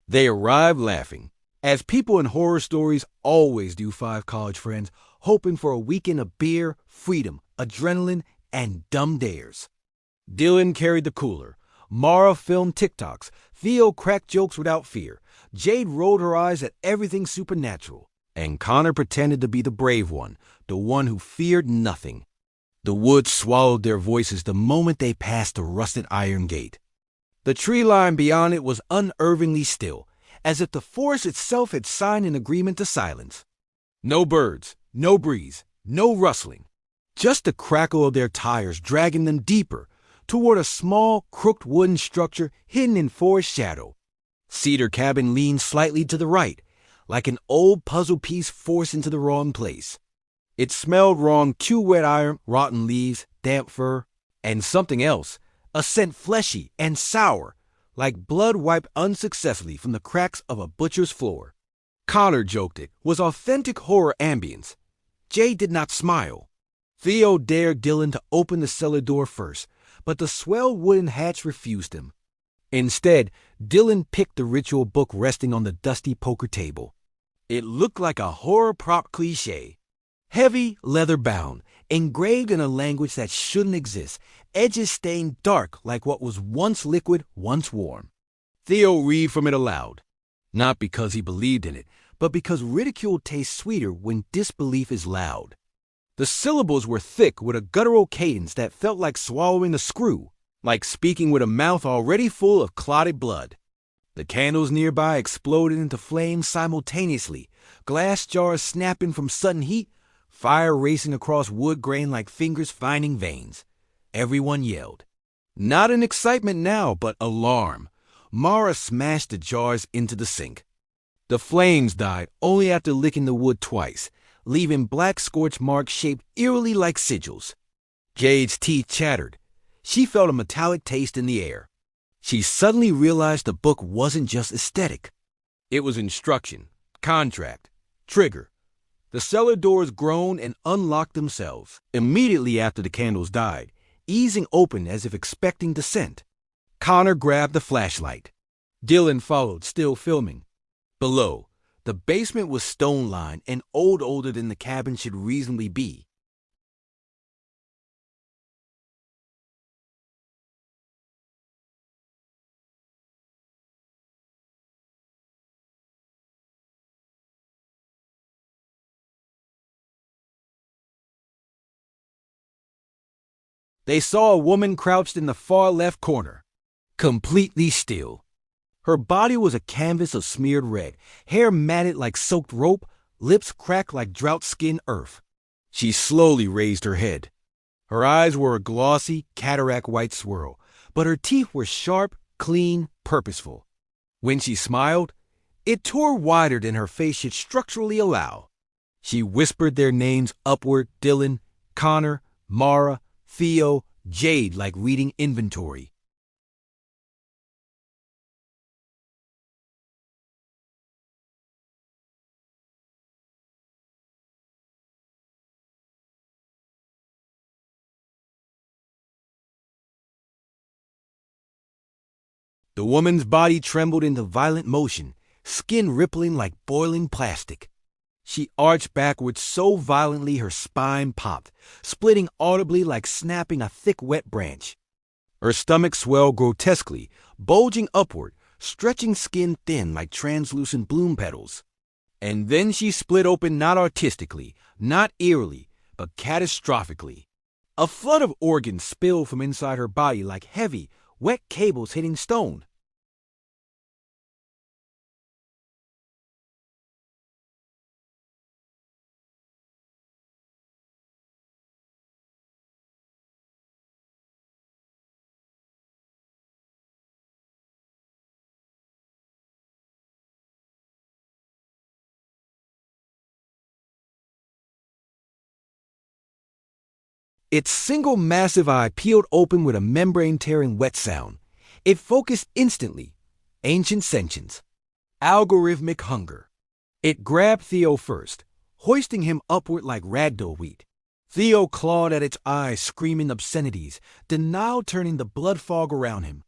They arrived laughing, as people in horror stories always do. Five college friends hoping for a weekend of beer, freedom, adrenaline, and dumb dares. Dylan carried the cooler. Mara filmed TikToks. Theo cracked jokes without fear. Jade rolled her eyes at everything supernatural. And Connor pretended to be the brave one, the one who feared nothing. The woods swallowed their voices the moment they passed the rusted iron gate. The tree line beyond it was unnervingly still, as if the forest itself had signed an agreement to silence. No birds, no breeze, no rustling. Just the crackle of their tires dragging them deeper toward a small, crooked wooden structure hidden in forest shadow. Cedar Cabin leaned slightly to the right, like an old puzzle piece forced into the wrong place. It smelled wrong: wet iron, rotten leaves, damp fur, and something else, a scent fleshy and sour, like blood wiped unsuccessfully from the cracks of a butcher's floor. Connor joked it was authentic horror ambience. Jay did not smile. Theo dared Dylan to open the cellar door first, but the swell wooden hatch refused him. Instead, Dylan picked the ritual book resting on the dusty poker table. It looked like a horror prop cliché. Heavy, leather-bound, engraved in a language that shouldn't exist, edges stained dark like what was once liquid, once warm. Theo read from it aloud, not because he believed in it, but because ridicule tastes sweeter when disbelief is loud. The syllables were thick with a guttural cadence that felt like swallowing a screw, like speaking with a mouth already full of clotted blood. The candles nearby exploded into flames simultaneously, glass jars snapping from sudden heat, fire racing across wood grain like fingers finding veins. Everyone yelled. Not in excitement now, but alarm. Mara smashed the jars into the sink. The flames died only after licking the wood twice, leaving black scorch marks shaped eerily like sigils. Jade's teeth chattered. She felt a metallic taste in the air. She suddenly realized the book wasn't just aesthetic. It was instruction, contract, trigger. The cellar doors groaned and unlocked themselves immediately after the candles died, easing open as if expecting descent. Connor grabbed the flashlight. Dylan followed, still filming. Below, the basement was stone-lined and older than the cabin should reasonably be. They saw a woman crouched in the far left corner, completely still. Her body was a canvas of smeared red, hair matted like soaked rope, lips cracked like drought-skinned earth. She slowly raised her head. Her eyes were a glossy, cataract-white swirl, but her teeth were sharp, clean, purposeful. When she smiled, it tore wider than her face should structurally allow. She whispered their names upward: Dylan, Connor, Mara, Theo, Jade, like reading inventory. The woman's body trembled into violent motion, skin rippling like boiling plastic. She arched backwards so violently her spine popped, splitting audibly like snapping a thick, wet branch. Her stomach swelled grotesquely, bulging upward, stretching skin thin like translucent bloom petals. And then she split open, not artistically, not eerily, but catastrophically. A flood of organs spilled from inside her body like heavy, wet cables hitting stone. Its single massive eye peeled open with a membrane-tearing wet sound. It focused instantly. Ancient sentience. Algorithmic hunger. It grabbed Theo first, hoisting him upward like ragdoll wheat. Theo clawed at its eyes, screaming obscenities, denial turning the blood fog around him.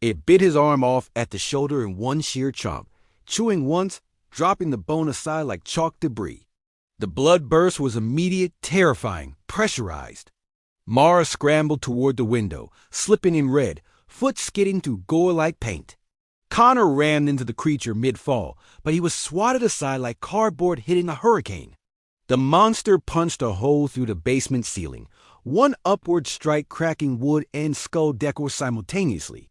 It bit his arm off at the shoulder in one sheer chomp, chewing once, dropping the bone aside like chalk debris. The blood burst was immediate, terrifying, pressurized. Mara scrambled toward the window, slipping in red, foot skidding through gore-like paint. Connor ran into the creature mid-fall, but he was swatted aside like cardboard hitting a hurricane. The monster punched a hole through the basement ceiling, one upward strike cracking wood and skull decor simultaneously.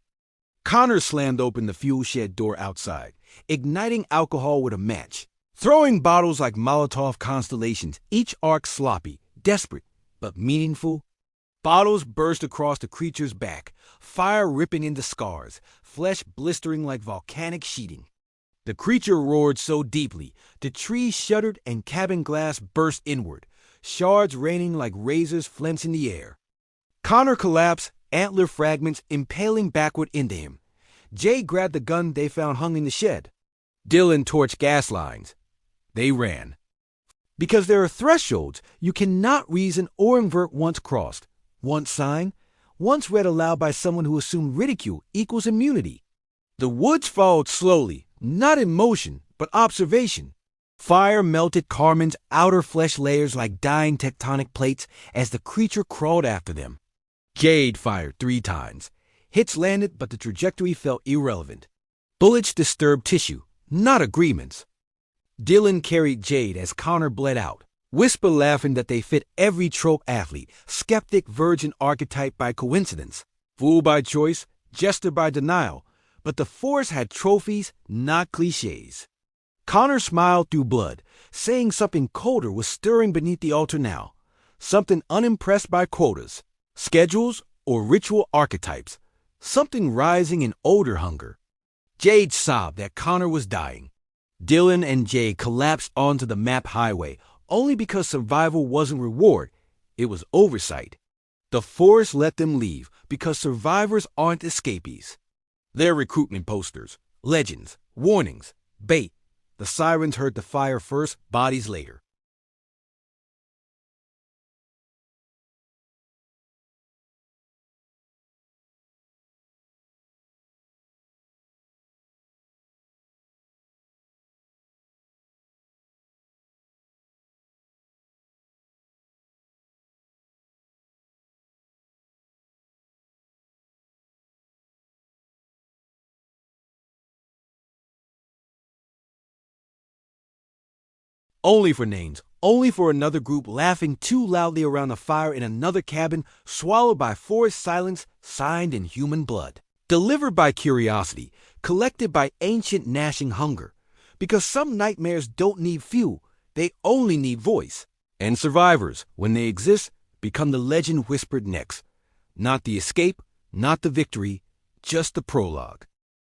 Connor slammed open the fuel shed door outside, igniting alcohol with a match, throwing bottles like Molotov constellations, each arc sloppy, desperate, but meaningful. Bottles burst across the creature's back, fire ripping into scars, flesh blistering like volcanic sheeting. The creature roared so deeply, the trees shuddered and cabin glass burst inward, shards raining like razors flints in the air. Connor collapsed, antler fragments impaling backward into him. Jay grabbed the gun they found hung in the shed. Dylan torched gas lines. They ran. Because there are thresholds you cannot reason or invert once crossed. Once signed, once read aloud by someone who assumed ridicule equals immunity. The woods followed slowly, not in motion, but observation. Fire melted Carmen's outer flesh layers like dying tectonic plates as the creature crawled after them. Jade fired 3 times. Hits landed, but the trajectory felt irrelevant. Bullets disturbed tissue, not agreements. Dylan carried Jade as Connor bled out, Whisper laughing that they fit every trope athlete, skeptic virgin archetype by coincidence, fool by choice, jester by denial, but the force had trophies, not cliches. Connor smiled through blood, saying something colder was stirring beneath the altar now, something unimpressed by quotas, schedules, or ritual archetypes, something rising in older hunger. Jade sobbed that Connor was dying. Dylan and Jay collapsed onto the map highway, only because survival wasn't reward, it was oversight. The forest let them leave because survivors aren't escapees. Their recruitment posters, legends, warnings, bait. The sirens heard the fire first, bodies later. Only for names, only for another group laughing too loudly around a fire in another cabin, swallowed by forest silence, signed in human blood. Delivered by curiosity, collected by ancient gnashing hunger. Because some nightmares don't need fuel, they only need voice. And survivors, when they exist, become the legend whispered next. Not the escape, not the victory, just the prologue.